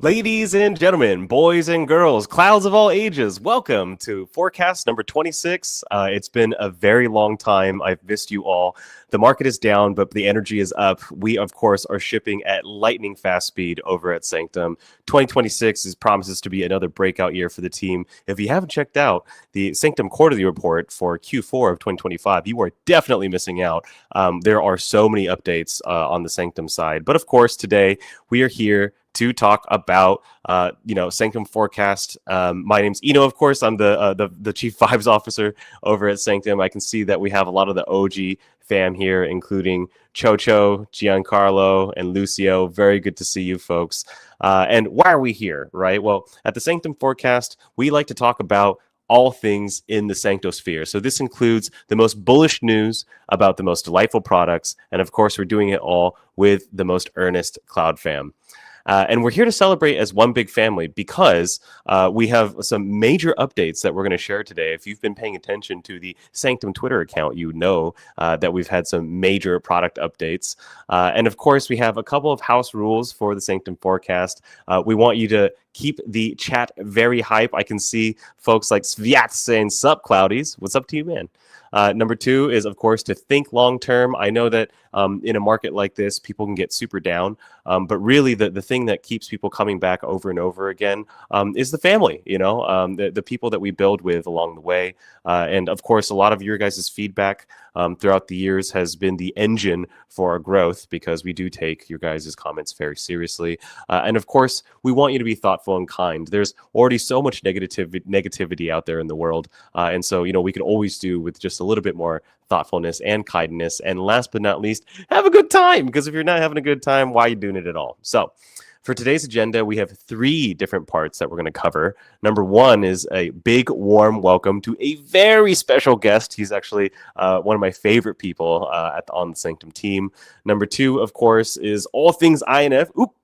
Ladies and gentlemen, boys and girls, clouds of all ages, welcome to Forecast number 26. It's been a very long time. I've missed you all. The market is down, but the energy is up. We, of course, are shipping at lightning fast speed over at Sanctum. 2026 promises to be another breakout year for the team. If you haven't checked out the Sanctum quarterly report for Q4 of 2025, you are definitely missing out. There are so many updates on the Sanctum side. But of course, today we are here to talk about Sanctum Forecast. My name's Eno, of course. I'm the Chief Vibes Officer over at Sanctum. I can see that we have a lot of the OG fam here, including Chocho, Giancarlo, and Lucio. Very good to see you folks. And why are we here, right? Well, at the Sanctum Forecast, we like to talk about all things in the Sanctosphere. So this includes the most bullish news about the most delightful products. And of course, we're doing it all with the most earnest Cloud fam. And we're here to celebrate as one big family because we have some major updates that we're going to share today. If you've been paying attention to the Sanctum Twitter account, you know that we've had some major product updates. And of course, we have a couple of house rules for the Sanctum Forecast. We want you to keep the chat very hype. I can see folks like Sviat saying, "Sup, Cloudies? What's up to you, man?" Number two is, of course, to think long term. I know that in a market like this, people can get super down. But really, the thing that keeps people coming back over and over again is the family, the people that we build with along the way. And of course, a lot of your guys' feedback throughout the years has been the engine for our growth because we do take your guys' comments very seriously. And of course, we want you to be thoughtful and kind. There's already so much negativity out there in the world. And so, we can always do with just a little bit more thoughtfulness and kindness. And last but not least, have a good time. Because if you're not having a good time, why are you doing it at all? So for today's agenda, we have 3 different parts that we're going to cover. Number 1 is a big, warm welcome to a very special guest. He's actually one of my favorite people on the Sanctum team. Number 2, of course, is all things INF. Oop.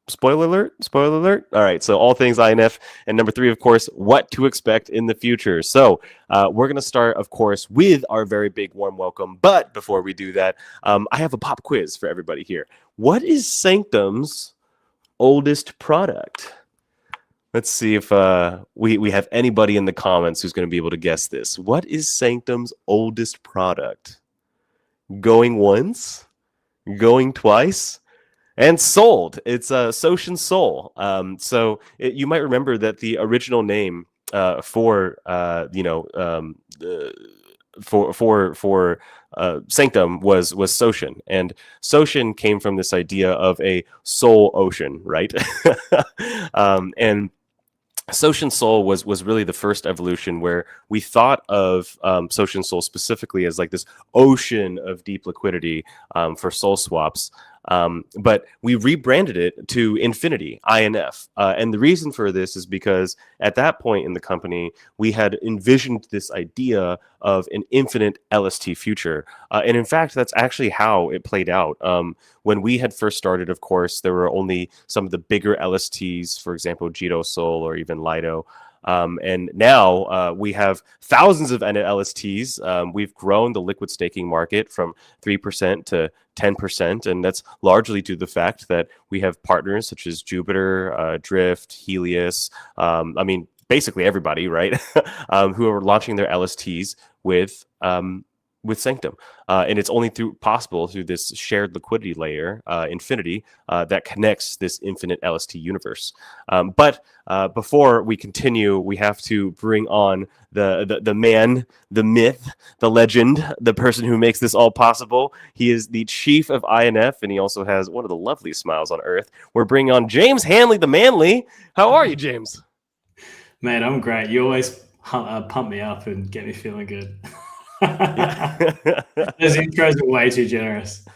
Spoiler alert. All right, so all things INF. And number 3, of course, what to expect in the future. So we're going to start, of course, with our very big warm welcome. But before we do that, I have a pop quiz for everybody here. What is Sanctum's oldest product? Let's see if we have anybody in the comments who's going to be able to guess this. What is Sanctum's oldest product? Going once? Going twice? And sold. It's Socian Soul. You might remember that the original name for Sanctum was Socian, and Socian came from this idea of a soul ocean, right? And Socian Soul was really the first evolution where we thought of Socian Soul specifically as like this ocean of deep liquidity for soul swaps. But we rebranded it to Infinity, INF. And the reason for this is because at that point in the company, we had envisioned this idea of an infinite LST future. And in fact, that's actually how it played out. When we had first started, of course, there were only some of the bigger LSTs, for example, Jito Soul or even Lido. And now we have thousands of LSTs. We've grown the liquid staking market from 3% to 10%, and that's largely due to the fact that we have partners such as Jupiter, Drift, Helios. Basically everybody, right? Who are launching their LSTs with Sanctum. And it's only possible through this shared liquidity layer, Infinity, that connects this infinite LST universe. But before we continue, we have to bring on the man, the myth, the legend, the person who makes this all possible. He is the chief of INF, and he also has one of the loveliest smiles on earth. We're bringing on James Hanley, the Manly. How are you, James? Man, I'm great. You always pump me up and get me feeling good. Those intros are way too generous.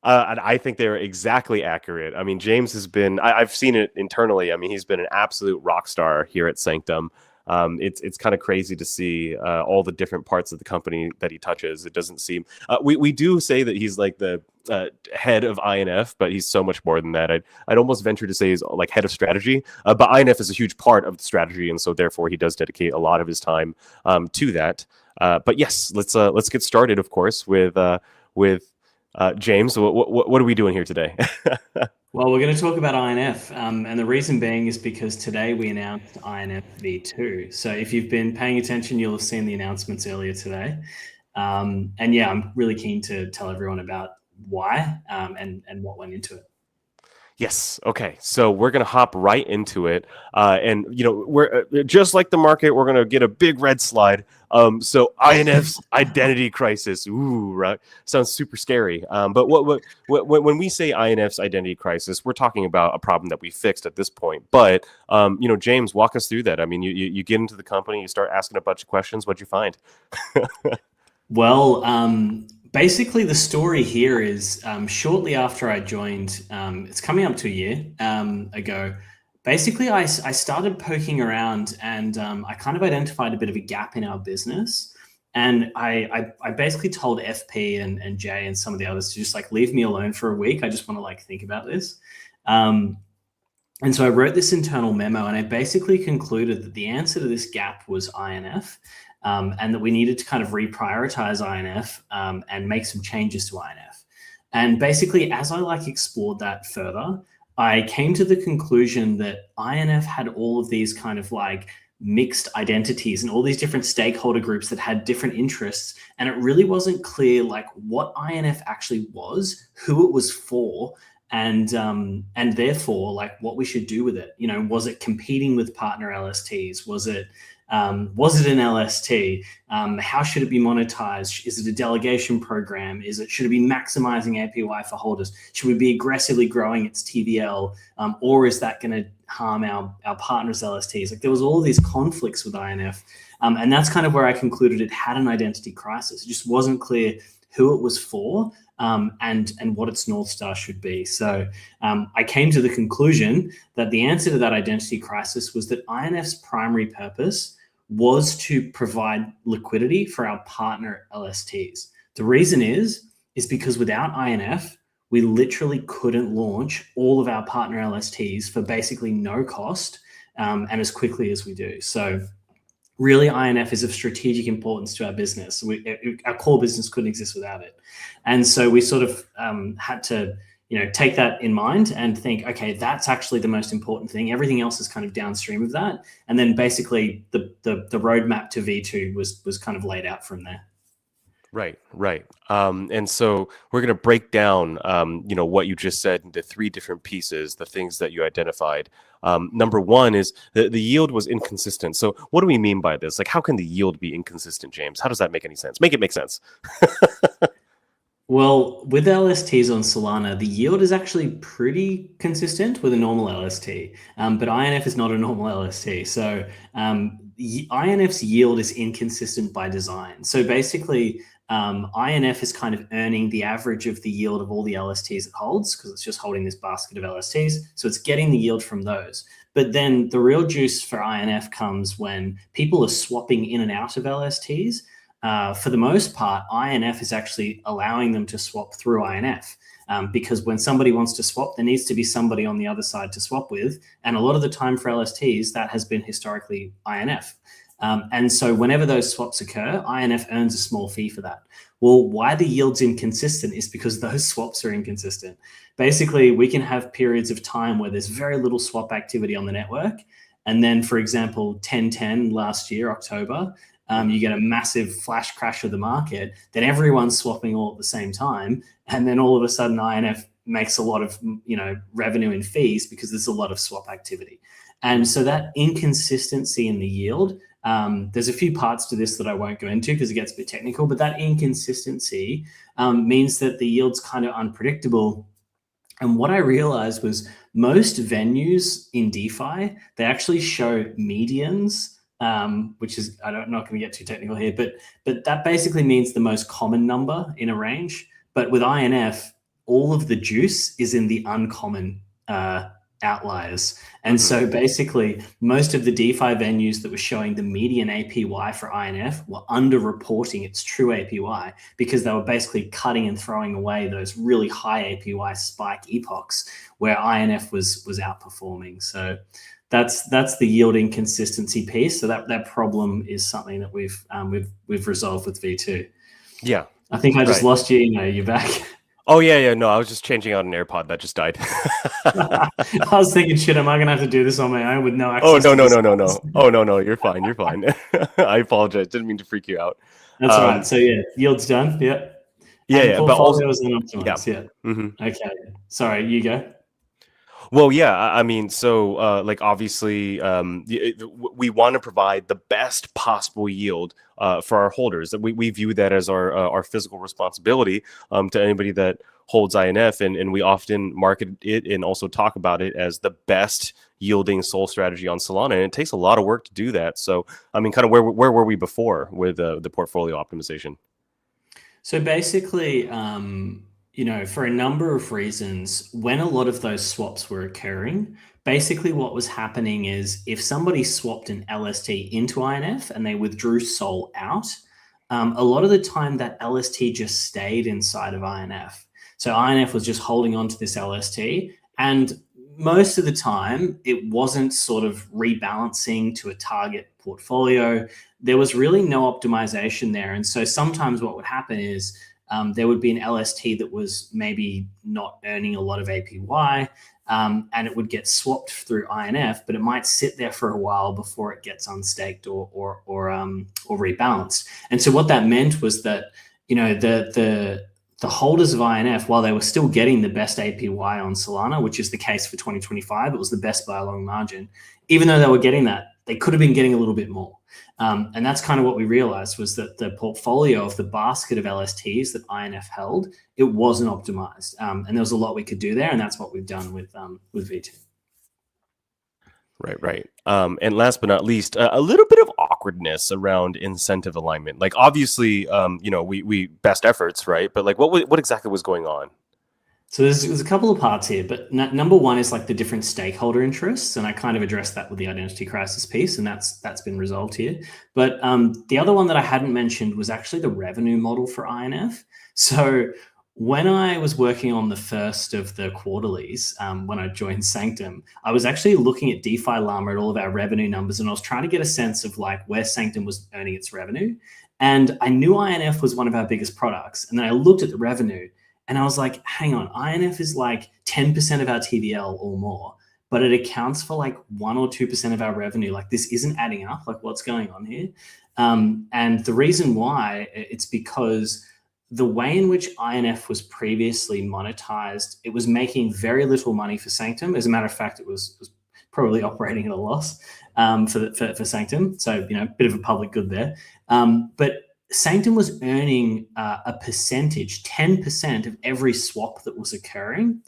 And I think they're exactly accurate. I mean, James has been, I've seen it internally. I mean, he's been an absolute rock star here at Sanctum. It's kind of crazy to see all the different parts of the company that he touches. It doesn't seem, we do say that he's like the head of INF, but he's so much more than that. I'd almost venture to say he's like head of strategy, but INF is a huge part of the strategy. And so therefore he does dedicate a lot of his time to that. But yes, let's get started, of course, with James. What are we doing here today? Well, we're going to talk about INF, and the reason being is because today we announced INF V2. So if you've been paying attention, you'll have seen the announcements earlier today. And yeah, I'm really keen to tell everyone about why and what went into it. Yes. Okay. So we're gonna hop right into it, and we're just like the market. We're gonna get a big red slide. So INF's identity crisis. Ooh, right. Sounds super scary. But when we say INF's identity crisis, we're talking about a problem that we fixed at this point. But James, walk us through that. I mean, you get into the company, you start asking a bunch of questions. What'd you find? Well, basically, the story here is shortly after I joined, it's coming up to a year ago. Basically, I started poking around and I kind of identified a bit of a gap in our business. And I basically told FP and Jay and some of the others to just like leave me alone for a week. I just want to like think about this. And so I wrote this internal memo and I basically concluded that the answer to this gap was INF. And that we needed to kind of reprioritize INF and make some changes to INF. And basically, as I like explored that further, I came to the conclusion that INF had all of these kind of like mixed identities and all these different stakeholder groups that had different interests. And it really wasn't clear like what INF actually was, who it was for, and therefore like what we should do with it. Was it competing with partner LSTs? Was it an LST? How should it be monetized? Is it a delegation program? Should it be maximizing APY for holders? Should we be aggressively growing its TVL? Or is that going to harm our partners LSTs? Like there was all these conflicts with INF. And that's kind of where I concluded it had an identity crisis. It just wasn't clear who it was for and what its North Star should be. So I came to the conclusion that the answer to that identity crisis was that INF's primary purpose was to provide liquidity for our partner LSTs. The reason is because without INF, we literally couldn't launch all of our partner LSTs for basically no cost and as quickly as we do. So really, INF is of strategic importance to our business. Our core business couldn't exist without it. And so we sort of had to take that in mind and think, okay, that's actually the most important thing. Everything else is kind of downstream of that. And then basically the roadmap to V2 was kind of laid out from there. Right. And so we're going to break down, what you just said into three different pieces, the things that you identified. Number one is the yield was inconsistent. So what do we mean by this? Like, how can the yield be inconsistent, James? How does that make any sense? Make it make sense. Well, with LSTs on Solana, the yield is actually pretty consistent with a normal LST, but INF is not a normal LST. So INF's yield is inconsistent by design. So basically, INF is kind of earning the average of the yield of all the LSTs it holds because it's just holding this basket of LSTs. So it's getting the yield from those. But then the real juice for INF comes when people are swapping in and out of LSTs. For the most part, INF is actually allowing them to swap through INF because when somebody wants to swap, there needs to be somebody on the other side to swap with. And a lot of the time for LSTs, that has been historically INF. And so whenever those swaps occur, INF earns a small fee for that. Well, why the yield's inconsistent is because those swaps are inconsistent. Basically, we can have periods of time where there's very little swap activity on the network. And then, for example, 10/10 last year, October, you get a massive flash crash of the market, then everyone's swapping all at the same time. And then all of a sudden INF makes a lot of revenue in fees because there's a lot of swap activity. And so that inconsistency in the yield, there's a few parts to this that I won't go into because it gets a bit technical, but that inconsistency means that the yield's kind of unpredictable. And what I realized was most venues in DeFi, they actually show medians, which is, I'm not going to get too technical here, but that basically means the most common number in a range. But with INF, all of the juice is in the uncommon outliers. And so basically most of the DeFi venues that were showing the median APY for INF were underreporting its true APY because they were basically cutting and throwing away those really high APY spike epochs where INF was outperforming. So that's the yield inconsistency piece. So that problem is something that we've resolved with V2. Yeah. I think I just lost you. You're back. Oh yeah. No, I was just changing out an AirPod that just died. I was thinking, shit, am I going to have to do this on my own with no Oh access to this? no. Oh no. You're fine. You're fine. I apologize. Didn't mean to freak you out. That's all right. So yeah, yield's done. Yeah. And But also, portfolio is yeah. unoptimized. Yeah. hmm Okay. Sorry, you go. Well, yeah. I mean, so like obviously, we want to provide the best possible yield for our holders. We view that as our physical responsibility to anybody that holds INF, and we often market it and also talk about it as the best yielding SOL strategy on Solana. And it takes a lot of work to do that. So, I mean, kind of where were we before with the portfolio optimization? So basically, for a number of reasons, when a lot of those swaps were occurring, basically what was happening is if somebody swapped an LST into INF and they withdrew SOL out, a lot of the time that LST just stayed inside of INF. So INF was just holding on to this LST, and most of the time it wasn't sort of rebalancing to a target portfolio. There was really no optimization there. And so sometimes what would happen is there would be an LST that was maybe not earning a lot of APY, and it would get swapped through INF, but it might sit there for a while before it gets unstaked or rebalanced. And so what that meant was that the holders of INF, while they were still getting the best APY on Solana, which is the case for 2025, it was the best by a long margin. Even though they were getting that, they could have been getting a little bit more. And that's kind of what we realized, was that the portfolio of the basket of LSTs that INF held, it wasn't optimized. And there was a lot we could do there. And that's what we've done with V2. Right. And last but not least, a little bit of awkwardness around incentive alignment. Like obviously, we best efforts, right? But like, what exactly was going on? So there's a couple of parts here, but number one is like the different stakeholder interests, and I kind of addressed that with the identity crisis piece, and that's been resolved here. But the other one that I hadn't mentioned was actually the revenue model for INF. So when I was working on the first of the quarterlies, when I joined Sanctum, I was actually looking at DeFi Llama at all of our revenue numbers, and I was trying to get a sense of like where Sanctum was earning its revenue. And I knew INF was one of our biggest products, and then I looked at the revenue. And I was like, hang on, INF is like 10% of our TVL or more, but it accounts for like 1 or 2% of our revenue. Like this isn't adding up. Like what's going on here? And the reason why, it's because the way in which INF was previously monetized, it was making very little money for Sanctum. As a matter of fact, it was probably operating at a loss for Sanctum. So, a bit of a public good there. But Sanctum was earning a percentage, 10% of every swap that was occurring.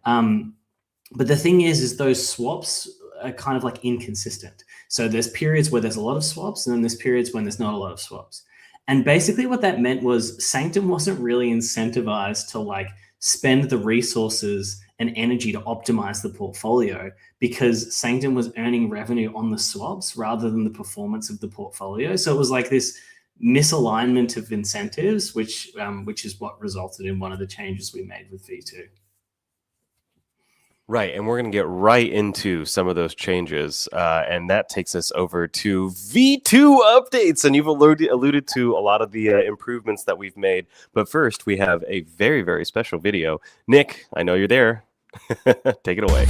But the thing is those swaps are kind of like inconsistent. So there's periods where there's a lot of swaps, and then there's periods when there's not a lot of swaps. And basically what that meant was Sanctum wasn't really incentivized to like spend the resources and energy to optimize the portfolio, because Sanctum was earning revenue on the swaps rather than the performance of the portfolio. So it was like this misalignment of incentives, which is what resulted in one of the changes we made with V2. Right, and we're going to get right into some of those changes, and that takes us over to V2 updates, and you've alluded to a lot of the improvements that we've made. But first, we have a very, very special video. Nick, I know you're there. Take it away.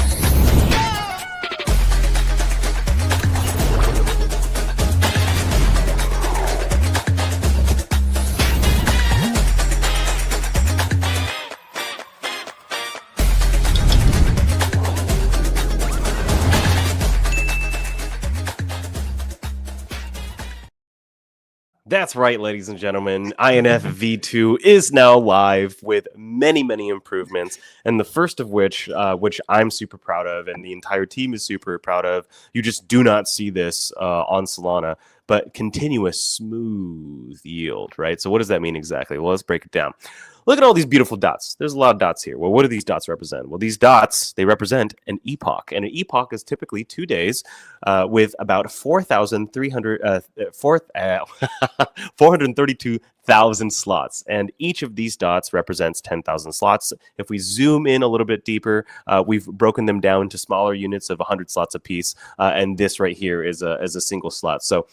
That's right, ladies and gentlemen. INF V2 is now live with many, many improvements. And the first of which I'm super proud of, and the entire team is super proud of. You just do not see this on Solana, but continuous smooth yield, right? So what does that mean exactly? Well, let's break it down. Look at all these beautiful dots. There's a lot of dots here. Well, what do these dots represent? Well, these dots, they represent an epoch. And an epoch is typically 2 days with about 432,000 slots. And each of these dots represents 10,000 slots. If we zoom in a little bit deeper, we've broken them down to smaller units of 100 slots apiece. And this right here is a single slot. So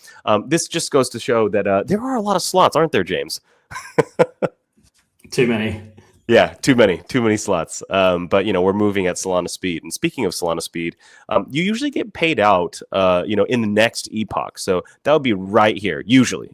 this just goes to show that there are a lot of slots, aren't there, James? Too many. Yeah, too many slots. But we're moving at Solana speed. And speaking of Solana speed, you usually get paid out, in the next epoch. So that would be right here, usually,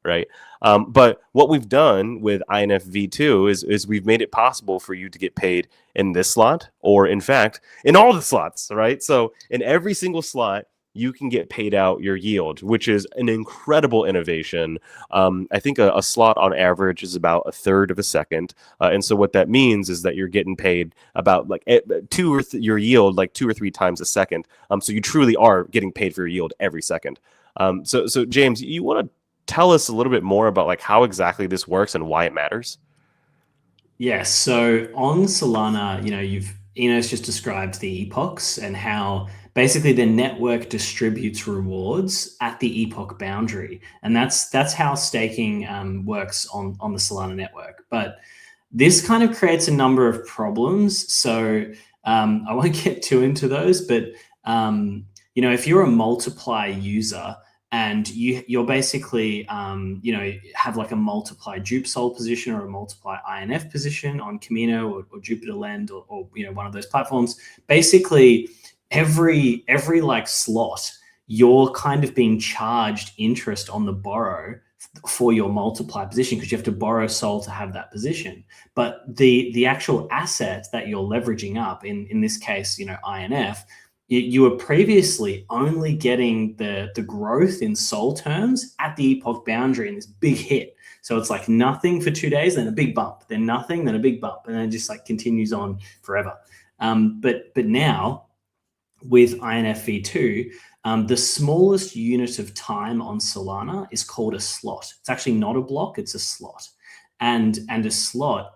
right? But what we've done with INF V2 is we've made it possible for you to get paid in this slot, or in fact, in all the slots, right? So in every single slot, you can get paid out your yield, which is an incredible innovation. I think a slot on average is about a third of a second. And so what that means is that you're getting paid about like your yield like 2 or 3 times a second. So you truly are getting paid for your yield every second. So James, you want to tell us a little bit more about like how exactly this works and why it matters? Yes. So on Solana, Enos just described the epochs and how basically the network distributes rewards at the epoch boundary, and that's how staking works on the Solana network. But this kind of creates a number of problems. So I won't get too into those, but if you're a multiply user and you're basically have like a multiply dupe sol position or a multiply INF position on Camino or Jupiter Lend or one of those platforms, basically every like slot you're kind of being charged interest on the borrow for your multiply position, because you have to borrow sol to have that position. But the actual asset that you're leveraging up, in this case, INF, you were previously only getting the growth in sol terms at the epoch boundary in this big hit. So it's like nothing for 2 days, then a big bump, then nothing, then a big bump, and then it just like continues on forever. But now with INF v2, the smallest unit of time on Solana is called a slot. It's actually not a block, it's a slot. And a slot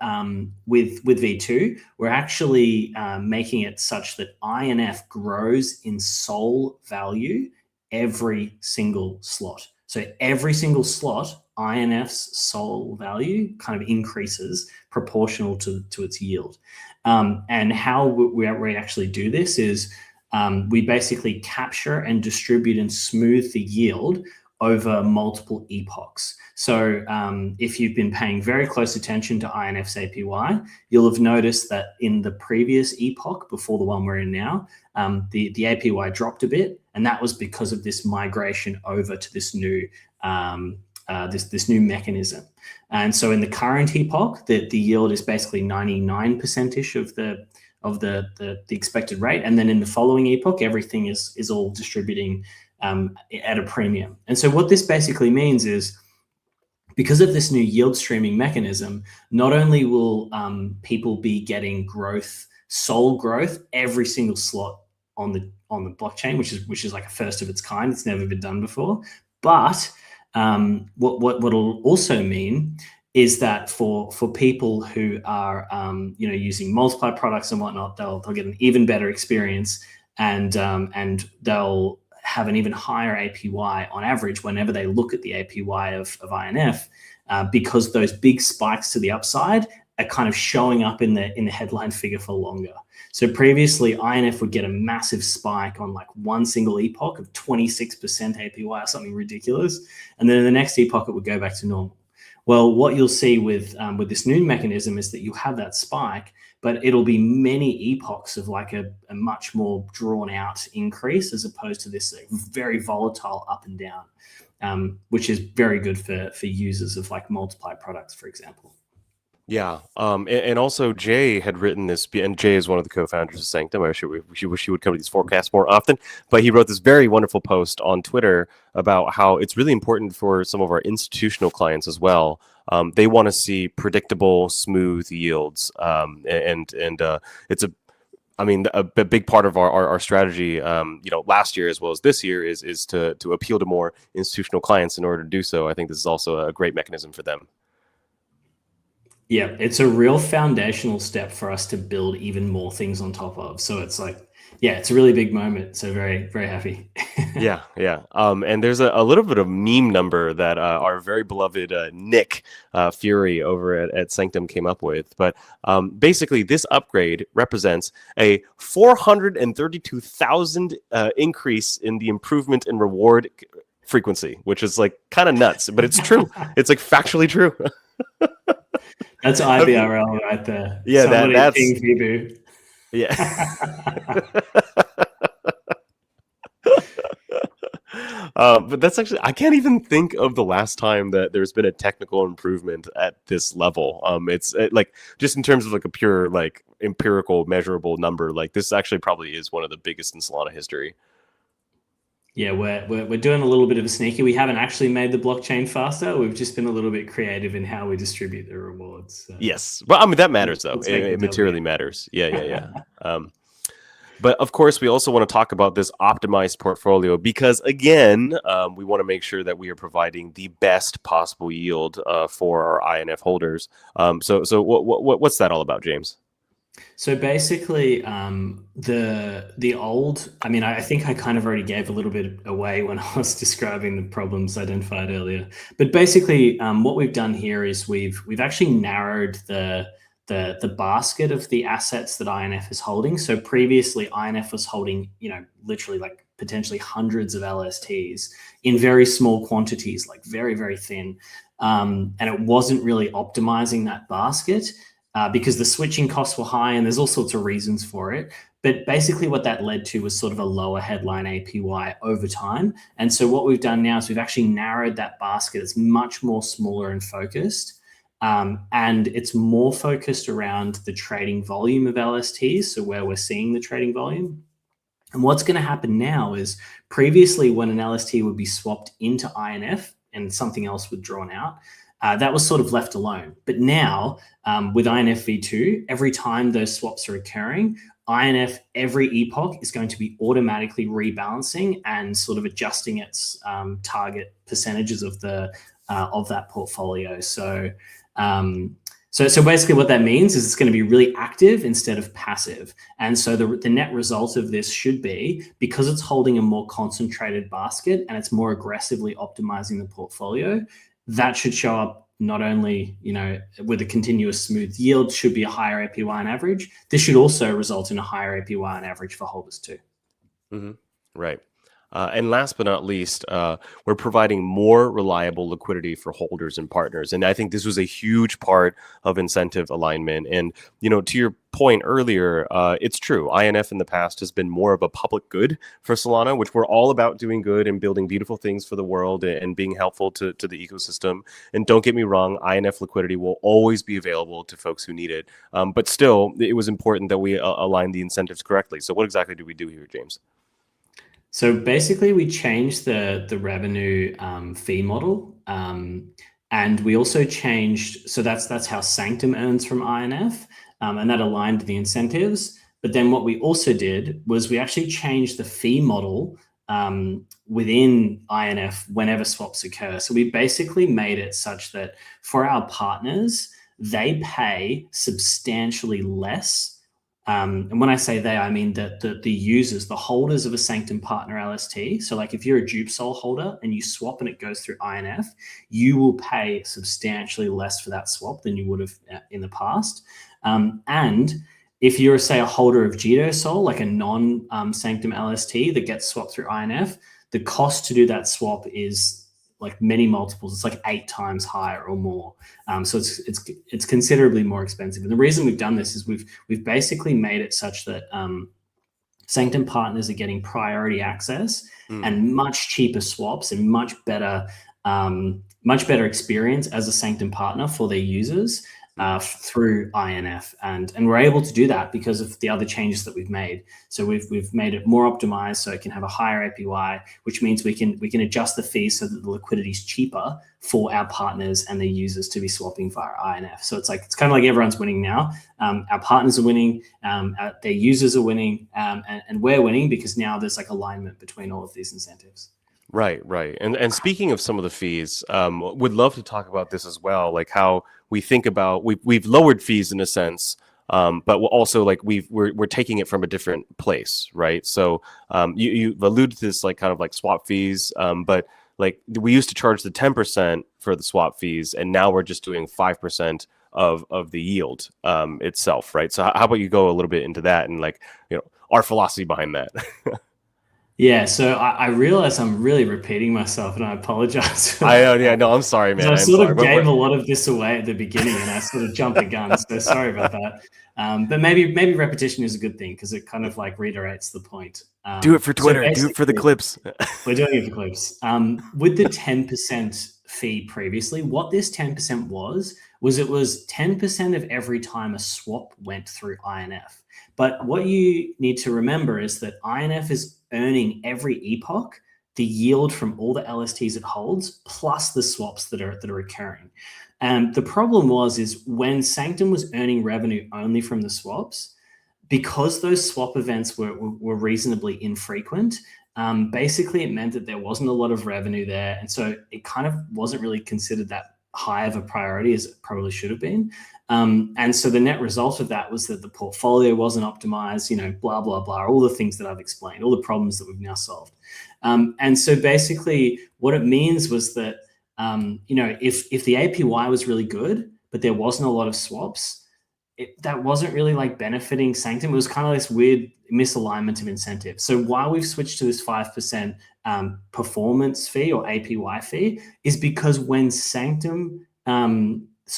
with V2, we're actually making it such that INF grows in sol value every single slot. So every single slot, INF's sol value kind of increases proportional to its yield. And how we actually do this is we basically capture and distribute and smooth the yield over multiple epochs. So if you've been paying very close attention to INF's APY, you'll have noticed that in the previous epoch, before the one we're in now, the APY dropped a bit, and that was because of this migration over to this new this new mechanism. And so in the current epoch, the yield is basically 99%-ish of the expected rate, and then in the following epoch, everything is all distributing at a premium. And so what this basically means is, because of this new yield streaming mechanism, not only will people be getting growth, sol growth, every single slot on the blockchain, which is like a first of its kind. It's never been done before. But what it'll also mean is that for people who are using multiply products and whatnot, they'll get an even better experience, and they'll have an even higher APY on average whenever they look at the APY of INF, because those big spikes to the upside are kind of showing up in the headline figure for longer. So previously, INF would get a massive spike on like one single epoch of 26% APY or something ridiculous, and then in the next epoch it would go back to normal. Well, what you'll see with this new mechanism is that you have that spike, but it'll be many epochs of like a much more drawn out increase, as opposed to this very volatile up and down, which is very good for users of like multiply products, for example. Yeah. And also Jay had written this, and Jay is one of the co-founders of Sanctum. I wish he would come to these forecasts more often, but he wrote this very wonderful post on Twitter about how it's really important for some of our institutional clients as well. They want to see predictable, smooth yields. And it's a big part of our strategy, last year as well as this year is to appeal to more institutional clients. In order to do so, I think this is also a great mechanism for them. Yeah, it's a real foundational step for us to build even more things on top of. So it's like, yeah, it's a really big moment. So very, very happy. Yeah. And there's a little bit of meme number that our very beloved Nick Fury over at Sanctum came up with. But basically, this upgrade represents a 432,000 increase in the improvement in reward frequency, which is like kind of nuts, but it's true. It's like factually true. That's Have you- IBRL right there. yeah, Somebody that's ping Fibu. yeah. But that's actually, I can't even think of the last time that there's been a technical improvement at this level. Like just in terms of like a pure like empirical measurable number, like this actually probably is one of the biggest in Solana history. Yeah, we're doing a little bit of a sneaky. We haven't actually made the blockchain faster. We've just been a little bit creative in how we distribute the rewards. So Yes, well, I mean that matters though. we'll It, take the it materially W. matters. Yeah. Um, But of course, we also want to talk about this optimized portfolio because, again, we want to make sure that we are providing the best possible yield for our INF holders. So what's that all about, James? So basically, the old. I mean, I think I kind of already gave a little bit away when I was describing the problems identified earlier. But basically, what we've done here is we've actually narrowed the basket of the assets that INF is holding. So previously, INF was holding, literally like potentially hundreds of LSTs in very small quantities, like very, very thin. And it wasn't really optimizing that basket because the switching costs were high and there's all sorts of reasons for it. But basically, what that led to was sort of a lower headline APY over time. And so, what we've done now is we've actually narrowed that basket. It's much more smaller and focused. And it's more focused around the trading volume of LSTs, so where we're seeing the trading volume. And what's going to happen now is previously when an LST would be swapped into INF and something else was drawn out, that was sort of left alone. But now with INF v2, every time those swaps are occurring, INF every epoch is going to be automatically rebalancing and sort of adjusting its target percentages of that portfolio. So basically what that means is it's going to be really active instead of passive. And so the net result of this should be, because it's holding a more concentrated basket and it's more aggressively optimizing the portfolio, that should show up not only, with a continuous smooth yield, should be a higher APY on average. This should also result in a higher APY on average for holders too. Mm-hmm. Right. And last but not least, we're providing more reliable liquidity for holders and partners. And I think this was a huge part of incentive alignment. And, to your point earlier, it's true. INF in the past has been more of a public good for Solana, which we're all about doing good and building beautiful things for the world and being helpful to the ecosystem. And don't get me wrong, INF liquidity will always be available to folks who need it. But still, it was important that we align the incentives correctly. So what exactly do we do here, James? So basically, we changed the revenue fee model, and we also changed. So that's how Sanctum earns from INF, and that aligned the incentives. But then what we also did was we actually changed the fee model within INF whenever swaps occur. So we basically made it such that for our partners, they pay substantially less. And when I say they, I mean that the users, the holders of a Sanctum Partner LST. So like if you're a DupeSol holder and you swap and it goes through INF, you will pay substantially less for that swap than you would have in the past. And if you're, say, a holder of JitoSol, like a non-Sanctum LST that gets swapped through INF, the cost to do that swap is like many multiples. It's like 8 times higher or more. So it's considerably more expensive. And the reason we've done this is we've basically made it such that Sanctum partners are getting priority access and much cheaper swaps and much better experience as a Sanctum partner for their users through INF, and we're able to do that because of the other changes that we've made. So we've made it more optimized so it can have a higher APY, which means we can adjust the fees so that the liquidity is cheaper for our partners and their users to be swapping via INF. So it's kind of like everyone's winning now. Our partners are winning, their users are winning, and we're winning because now there's like alignment between all of these incentives. Right. And speaking of some of the fees, would love to talk about this as well, like how we think about we've lowered fees in a sense, but we're also like we're taking it from a different place, right? So you've alluded to this like kind of like swap fees, but like we used to charge the 10% for the swap fees, and now we're just doing 5% of the yield itself, right? So how about you go a little bit into that and like our philosophy behind that? Yeah, so I realize I'm really repeating myself, and I apologize for I that. yeah, no, I'm sorry, Because man. I I'm sort sorry. of gave a lot of this away at the beginning, and I sort of jumped the gun. So sorry about that. But maybe repetition is a good thing because it kind of like reiterates the point. Do it for So Twitter. Do it for the basically, clips. we're doing it for clips. With the 10% fee previously, what this 10% was it was 10% of every time a swap went through INF. But what you need to remember is that INF is earning every epoch the yield from all the LSTs it holds plus the swaps that are occurring. And the problem is when Sanctum was earning revenue only from the swaps, because those swap events were reasonably infrequent, basically it meant that there wasn't a lot of revenue there. And so it kind of wasn't really considered that high of a priority as it probably should have been. And so the net result of that was that the portfolio wasn't optimized, blah, blah, blah, all the things that I've explained, all the problems that we've now solved. And so basically what it means was that, if the APY was really good, but there wasn't a lot of swaps, that wasn't really like benefiting Sanctum. It was kind of this weird misalignment of incentives. So why we've switched to this 5% performance fee or APY fee is because when Sanctum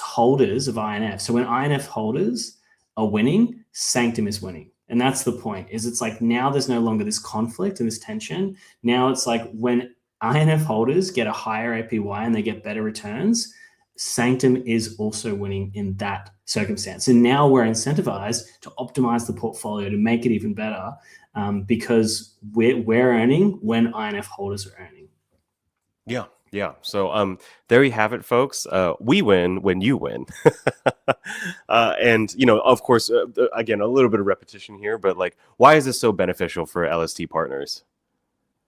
holders of INF, so when INF holders are winning, Sanctum is winning. And that's the point, is it's like now there's no longer this conflict and this tension. Now it's like when INF holders get a higher APY and they get better returns, Sanctum is also winning in that circumstance. And now we're incentivized to optimize the portfolio to make it even better, because we're earning when INF holders are earning. Yeah. Yeah. So there you have it, folks. We win when you win. And of course, again, a little bit of repetition here, but like, why is this so beneficial for LST partners?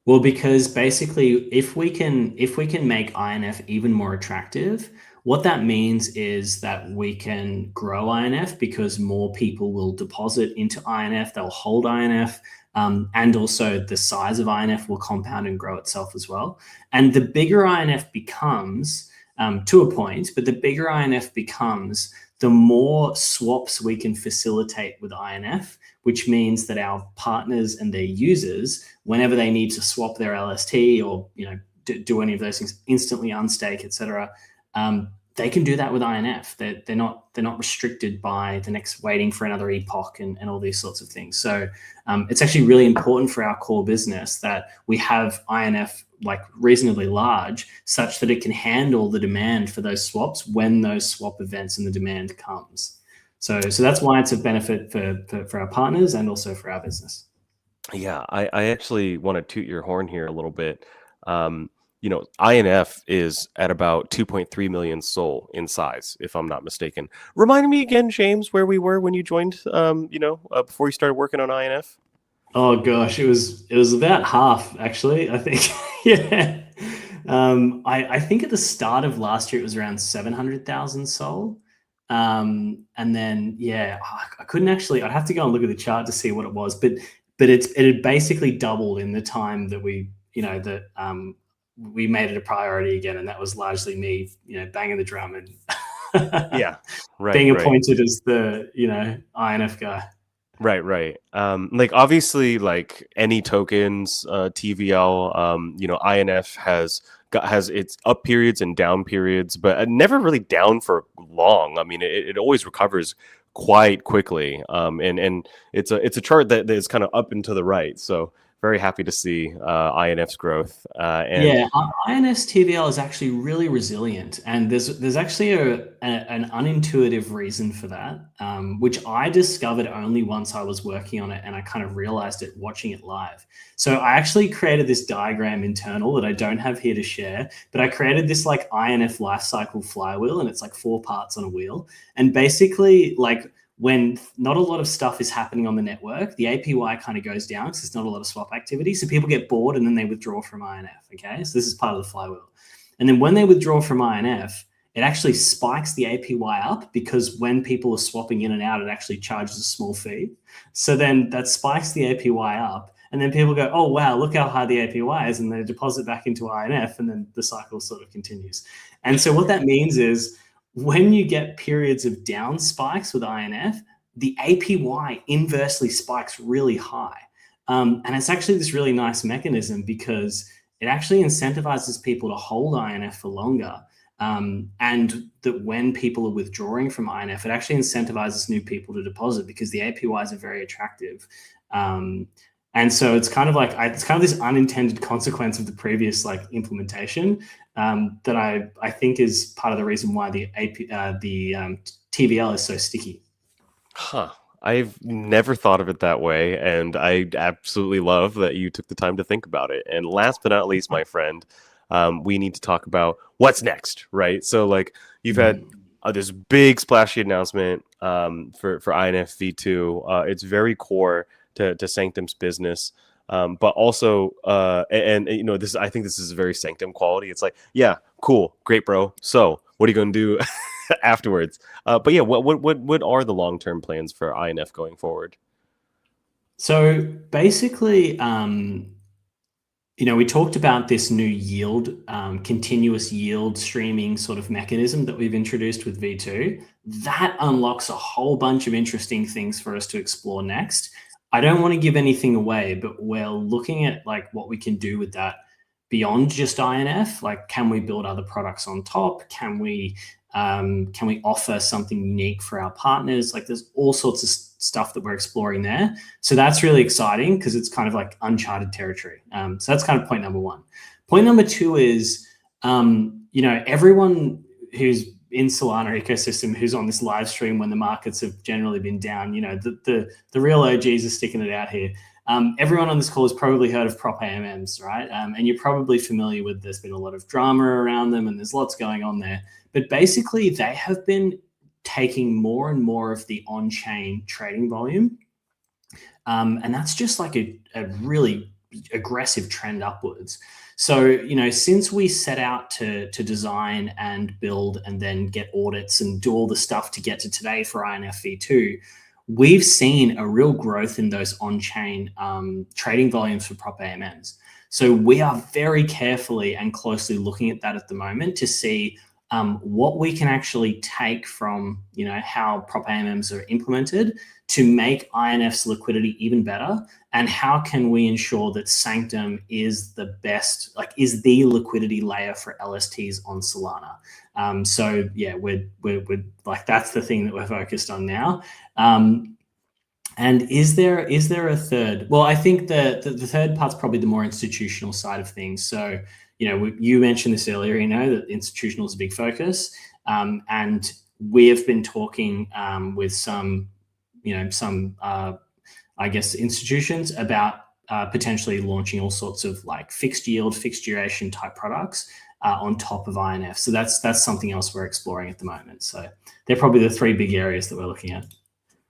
Well, because basically, if we can make INF even more attractive, what that means is that we can grow INF because more people will deposit into INF, they'll hold INF, and also the size of INF will compound and grow itself as well. And the bigger INF becomes, to a point, but the bigger INF becomes, the more swaps we can facilitate with INF, which means that our partners and their users, whenever they need to swap their LST or do any of those things, instantly unstake, etc., they can do that with INF. They're not restricted by the next waiting for another epoch and all these sorts of things. So it's actually really important for our core business that we have INF like reasonably large, such that it can handle the demand for those swaps when those swap events and the demand comes. So that's why it's a benefit for our partners and also for our business. Yeah, I actually want to toot your horn here a little bit. INF is at about 2.3 million SOL in size, if I'm not mistaken. Remind me again, James, where we were when you joined, before you started working on INF? Oh gosh, it was about half actually, I think. Yeah. I think at the start of last year it was around 700,000 SOL. And then yeah, I couldn't actually. I'd have to go and look at the chart to see what it was, but it had basically doubled in the time that we made it a priority again, and that was largely me, banging the drum and Yeah, right, being right. appointed as the INF guy. Right. Like obviously, like any tokens, TVL, INF has its up periods and down periods, but never really down for long. I mean, it always recovers quite quickly. And it's a chart that is kind of up and to the right. So very happy to see INF's growth. And Yeah, INS TVL is actually really resilient, and there's actually an unintuitive reason for that, which I discovered only once I was working on it, and I kind of realized it watching it live. So I actually created this diagram internal that I don't have here to share, but I created this like INF lifecycle flywheel, and it's like 4 parts on a wheel, and basically like when not a lot of stuff is happening on the network, the APY kind of goes down because there's not a lot of swap activity. So people get bored and then they withdraw from INF. Okay. So this is part of the flywheel. And then when they withdraw from INF, it actually spikes the APY up because when people are swapping in and out, it actually charges a small fee. So then that spikes the APY up. And then people go, oh, wow, look how high the APY is. And they deposit back into INF. And then the cycle sort of continues. And so what that means is, when you get periods of down spikes with INF, the APY inversely spikes really high. And it's actually this really nice mechanism because it actually incentivizes people to hold INF for longer. And that when people are withdrawing from INF, it actually incentivizes new people to deposit because the APYs are very attractive. And so it's kind of like it's kind of this unintended consequence of the previous like implementation that I think is part of the reason why the TVL is so sticky. Huh. I've never thought of it that way, and I absolutely love that you took the time to think about it. And last but not least, my friend, we need to talk about what's next, right? So, like, you've had this big splashy announcement for INF v2. It's very core to Sanctum's business, but also, you know, this I think this is a very Sanctum quality. It's like, yeah, cool, great, bro. So, what are you going to do afterwards? But yeah, what are the long-term plans for INF going forward? So basically, you know, we talked about this new yield, continuous yield streaming sort of mechanism that we've introduced with V2. That unlocks a whole bunch of interesting things for us to explore next. I don't want to give anything away, but we're looking at like what we can do with that beyond just INF. Like, can we build other products on top? Can we offer something unique for our partners? Like, there's all sorts of stuff that we're exploring there. So that's really exciting because it's kind of like uncharted territory. So that's kind of point number one. Point number two is, you know, everyone who's in Solana ecosystem who's on this live stream when the markets have generally been down, you know, the real OGs are sticking it out here. Everyone on this call has probably heard of prop AMMs, right? And you're probably familiar with, there's been a lot of drama around them and there's lots going on there. But basically, they have been taking more and more of the on-chain trading volume. And that's just like a really aggressive trend upwards. So, you know, since we set out to design and build and then get audits and do all the stuff to get to today for INF v2, we've seen a real growth in those on-chain trading volumes for prop AMMs. So we are very carefully and closely looking at that at the moment to see what we can actually take from, you know, how prop AMMs are implemented to make INF's liquidity even better, and how can we ensure that Sanctum is the best, like, is the liquidity layer for LSTs on Solana. So yeah, we're like, that's the thing that we're focused on now. And is there a third? Well, I think the third part's probably the more institutional side of things. So, you know, you mentioned this earlier, you know, that institutional is a big focus. And we have been talking with some, you know, I guess, institutions about potentially launching all sorts of like fixed yield, fixed duration type products on top of INF. So that's something else we're exploring at the moment. So they're probably the three big areas that we're looking at.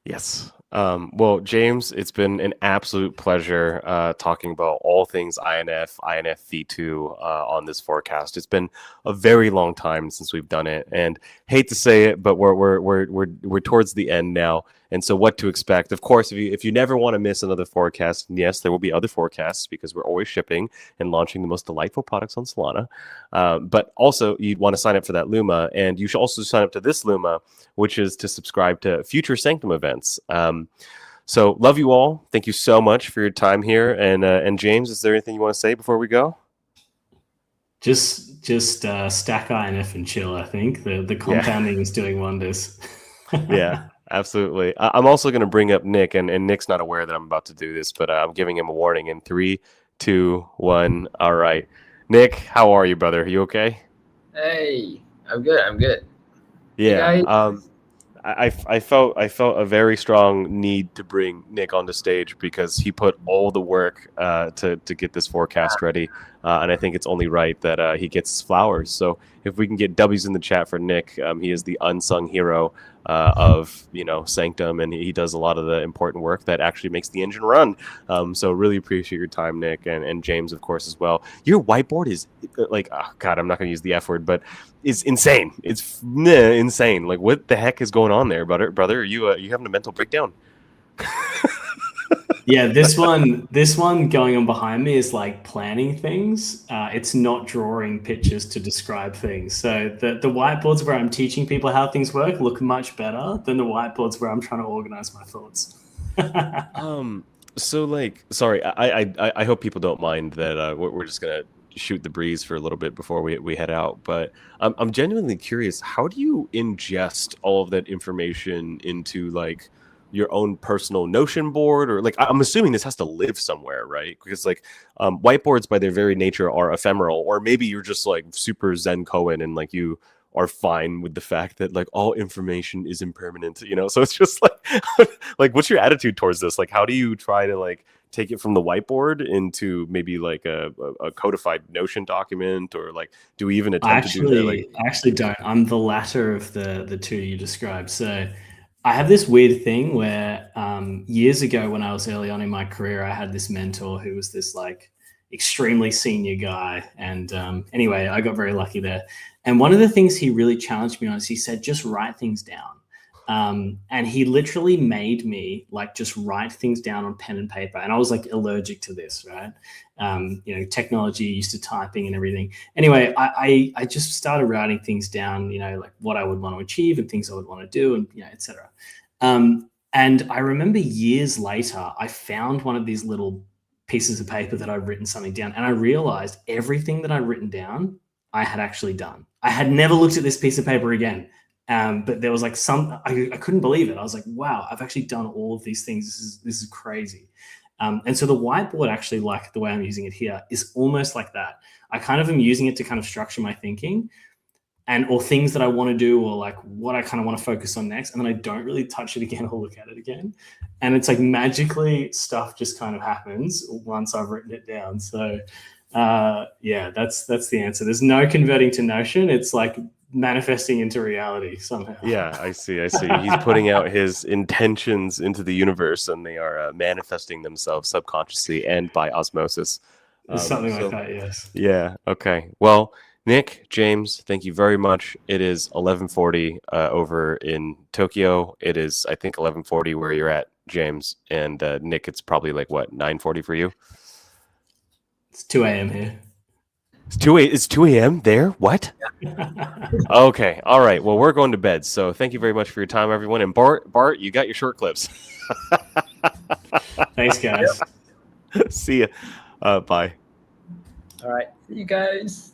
Yes. Well, James, it's been an absolute pleasure talking about all things INF v2 on this forecast. It's been a very long time since we've done it, and hate to say it, but we're towards the end now. And so, what to expect? Of course, if you never want to miss another forecast, yes, there will be other forecasts because we're always shipping and launching the most delightful products on Solana. But also, you'd want to sign up for that Luma, and you should also sign up to this Luma, which is to subscribe to future Sanctum events. So love you all. Thank you so much for your time here. And James, is there anything you want to say before we go? Just stack INF and chill. I think the compounding is doing wonders. Yeah, absolutely. I'm also going to bring up Nick, and Nick's not aware that I'm about to do this, but I'm giving him a warning in 3, 2, 1. All right. Nick, how are you, brother? Are you okay? Hey, I'm good. Yeah. Hey, guys. I felt a very strong need to bring Nick on the stage because he put all the work to get this forecast ready, and I think it's only right that he gets his flowers. So if we can get W's in the chat for Nick, he is the unsung hero of, you know, Sanctum, and he does a lot of the important work that actually makes the engine run. So really appreciate your time, Nick, and James, of course, as well. Your whiteboard is like, oh God, I'm not going to use the F word, but it's insane. It's insane. Like, what the heck is going on there, brother? Are you having a mental breakdown? Yeah, this one going on behind me is like planning things. It's not drawing pictures to describe things. So the whiteboards where I'm teaching people how things work look much better than the whiteboards where I'm trying to organize my thoughts. So like, sorry, I hope people don't mind that we're just gonna shoot the breeze for a little bit before we head out. But I'm genuinely curious. How do you ingest all of that information into like your own personal Notion board, or like I'm assuming this has to live somewhere, right? Because like whiteboards by their very nature are ephemeral, or maybe you're just like super Zen Cohen and like you are fine with the fact that like all information is impermanent, you know? So it's just like like what's your attitude towards this? Like how do you try to like take it from the whiteboard into maybe like a codified Notion document, or like do we even attempt to do that? Like I actually don't. I'm the latter of the two you described. So I have this weird thing where years ago when I was early on in my career, I had this mentor who was this like extremely senior guy. And anyway, I got very lucky there. And one of the things he really challenged me on is he said, just write things down. And he literally made me like just write things down on pen and paper. And I was like allergic to this, right? Technology, used to typing and everything. Anyway, I just started writing things down, like what I would want to achieve and things I would want to do, and etc. And I remember years later, I found one of these little pieces of paper that I'd written something down, and I realized everything that I'd written down, I had actually done. I had never looked at this piece of paper again. But there was like I couldn't believe it. I was like, wow, I've actually done all of these things. This is crazy. And so the whiteboard, actually, like the way I'm using it here, is almost like that. I kind of am using it to kind of structure my thinking or things that I want to do, or like what I kind of want to focus on next. And then I don't really touch it again or look at it again. And it's like magically stuff just kind of happens once I've written it down. So that's the answer. There's no converting to Notion. It's like manifesting into reality somehow. Yeah, I see. He's putting out his intentions into the universe, and they are manifesting themselves subconsciously and by osmosis. Something like that, yes. Yeah. Okay. Well, Nick, James, thank you very much. It is 11:40 over in Tokyo. It is, I think, 11:40 where you're at, James, and Nick. It's probably like what, 9:40 for you? It's 2 a.m. here. It's 2 a.m. there? What? Okay. All right. Well, we're going to bed. So thank you very much for your time, everyone. And Bart, you got your short clips. Thanks, guys. See ya. Bye. All right. See you guys.